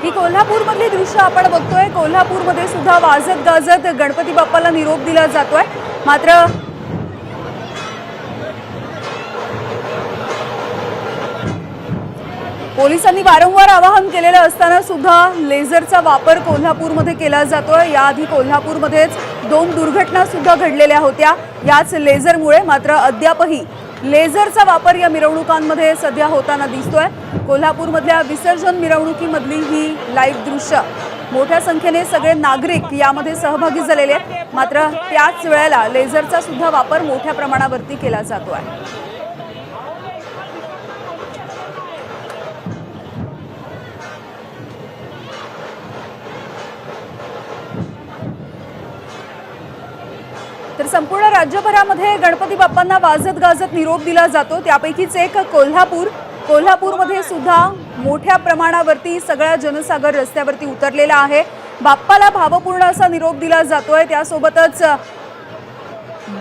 ही कोल्हापूरमधली दृश्य आपण बघतोय। कोल्हापूरमध्ये सुद्धा वाजत गाजत गणपती बाप्पाला निरोप दिला जातोय। मात्र पोलिसांनी वारंवार आवाहन केलेलं असताना सुद्धा लेझरचा वापर कोल्हापूरमध्ये केला जातोय। याआधी कोल्हापूरमध्येच 2 दुर्घटना सुद्धा घडलेल्या होत्या याच लेझरमुळे। मात्र अद्यापही लेझरचा वापर या मिरवणुकांमध्ये सध्या होताना दिसतोय। कोल्हापूरमधल्या विसर्जन मिरवणुकीमधली ही लाईव्ह दृश्य, मोठ्या संख्येने सगळे नागरिक यामध्ये सहभागी झालेले आहेत। मात्र त्याच वेळेला लेझरचा सुद्धा वापर मोठ्या प्रमाणावरती केला जातोय। तर संपूर्ण राज्यभरामध्ये गणपती बाप्पांना वाजत गाजत निरोप दिला जातो। त्यापैकीच एक कोल्हापूरमध्ये सुद्धा मोठ्या प्रमाणावरती सगळा जनसागर रस्त्यावरती उतरलेला आहे। बाप्पाला भावपूर्ण असा निरोप दिला जातोय। त्यासोबतच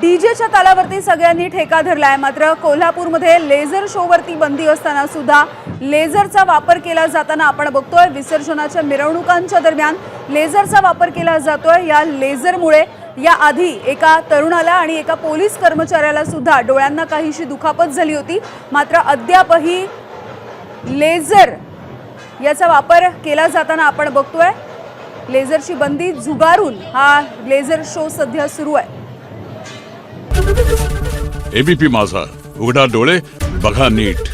डीजेच्या तालावरती सगळ्यांनी ठेका धरलाय। मात्र कोल्हापूरमध्ये लेझर शोवरती बंदी असताना सुद्धा लेझरचा वापर केला जाताना आपण बघतोय। विसर्जनाच्या मिरवणुकांच्या दरम्यान लेझरचा वापर केला जातोय। या लेझरमुळे याआधी एका तरुणाला आणि एका पोलीस कर्मचाऱ्याला सुद्धा डोळ्यांना काहीशी दुखापत झाली होती। मात्र अद्यापही लेझर याचा वापर केला जाताना आपण बघतोय। लेझरची बंदी झुगारून हा लेझर शो सध्या सुरू आहे। एबीपी माझा, उघडा डोळे बघा नीट।